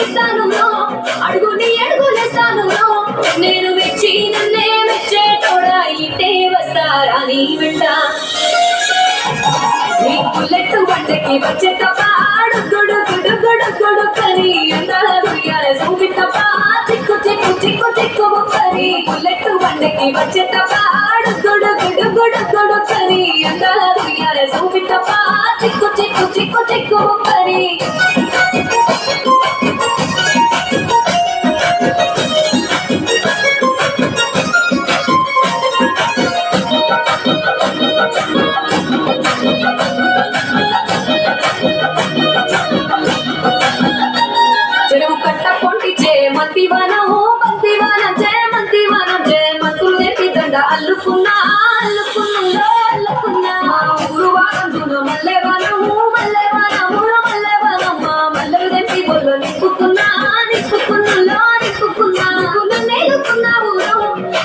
ఇస్తాను అడుగుని అడుగులేస్తాను నేను మెచ్చి నన్నే మెచ్చేటోడా ఇంటే వస్తారా నీ వెంట నీ బుల్లెట్ బండకి వచ్చే తప్ప గుడు గుడు గుడు గుడు కని అందాల దుర్యాల చూపి తప్ప చిక్కు చిక్కు చిక్కు చిక్కు ముక్కని బుల్లెట్ బండకి వచ్చే తప్ప గుడు గుడు గుడు గుడు కని అందాల దుర్యాల చూపి తప్ప చిక్కు చిక్కు చిక్కు చిక్కు ముక్కని చెరువు కట్ట పొంటిచే మంతివానం మంతివానం జయ మంతులు ఎత్తి దండ అల్లుకున్నా అల్లుకున్నా అల్లుకున్నా ఊరు వారం మల్లెవానం మల్లెవానము మల్లెవానమ్మ మల్లెలు తెంపి బొల్లు నిప్పుకున్నా నిప్పుకున్నా నిప్పుకున్నా నేలుకున్నావు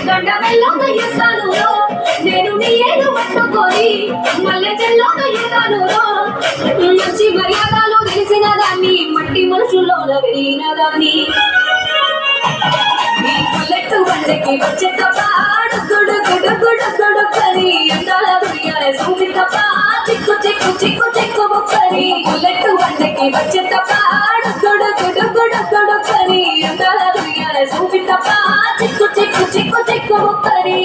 దండ మెల్లోగా చేస్తాను నేను నీ ఏడు పట్టుకొని మల్లె చెల్లోగా ఎదాను మంచి మర్యాదలు తెలిసిన దాన్ని మట్టి మనుషుల్లోన పెరిగిన దాన్ని నీ బుల్లెట్ బండకి వచ్చే తప్ప గుడు గుడు గుడు గుడు కని అందాల దుర్యాల చూపి తప్ప చిక్కు చిక్కు చిక్కు చిక్కు ముక్కని బుల్లెట్ బండకి వచ్చే తప్ప గుడు గుడు గుడు గుడు కని అందాల దుర్యాల చూపి తప్ప చిక్కు చిక్కు చిక్కు చిక్కు ముక్కని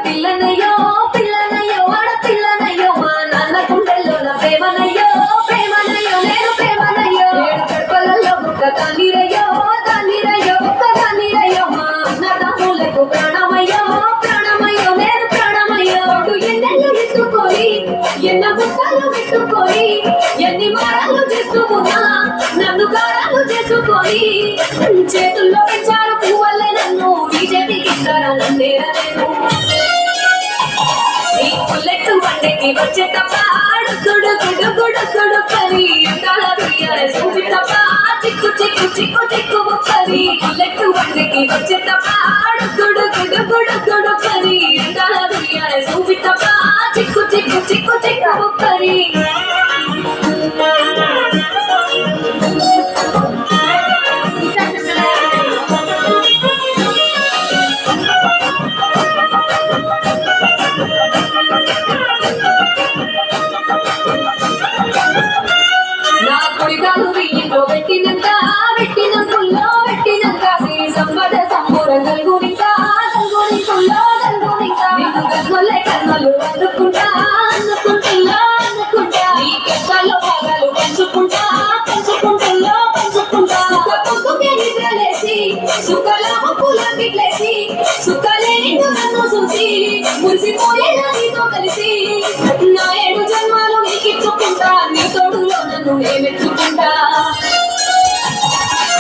పిల్లనయ్యో పిల్లనయ్యో వాడ పిల్లనయ్యో మా నాన్న గుండెల్లోన ప్రేమనయ్యో ప్రేమనయ్యో నేను ప్రేమనయ్యో ఏడు కడపలలో ఒక్క తానిరయ్యో తానిరయ్యో ఒక్క తానిరయ్యో మా అన్నదమ్ములకు ప్రాణమయ్యో ప్రాణమయ్యో నేను ప్రాణమయ్యో ఎన్నెళ్ళు ఎత్తుకొని ఎన్న గుట్టలు పెట్టుకొని ఎన్ని మారాలు చేసుకున్నా నన్ను గారాలు చేసుకొని చేతుల్లో పెంచారు పువ్వల్లే నన్ను బీజేపీకి ఇస్తారా నన్నేరా నేను బుల్లెట్ బండకి వచ్చే తప్ప గుడు గుడు గుడు గుడు కని అందాల దుర్యాల చూపి తప్ప చిక్కు చిక్కు చిక్కు చిక్కు ముక్కని బుల్లెట్ బండకి వచ్చే తప్ప గుడు గుడు గుడు గుడు కని అందాల దుర్యాల చూపి తప్ప చిక్కు చిక్కు చిక్కు చిక్కు ముక్కని పెట్టినంత పెట్టినంకుల్లో పెట్టినంత శ్రీ సంపద సంపూరం గల్గునికా గల్గునికుల్లో గల్గునికా నిన్ను గల్గొల్లే కన్నులు అందుకుంటా అందుకుంటుల్లో అందుకుంటా నీ కష్టాల్లో భాగాలు పంచుకుంటా పంచుకుంటుల్లో పంచుకుంటా సుఖ పొద్దుకే నిద్రలేసి సుఖలామ పూలకిట్లేసి సుఖలే నిన్ను నన్ను చూసి మురిసిపోయేలా నీతో కలిసి నా 7 జన్మాలు నీకిచ్చుకుంటా నీ తోడులో నన్ను మెచ్చుకుంటా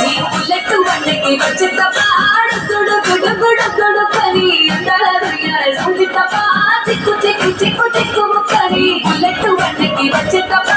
నీ బుల్లెట్ బండకి వచ్చే తప్ప గుడు గుడు గుడు గుడు కని అందాల దుర్యాల చూపి తప్ప చిక్కు చిక్కు చిక్కు చిక్కు ముక్కని బుల్లెట్ బండకి వచ్చే తప్ప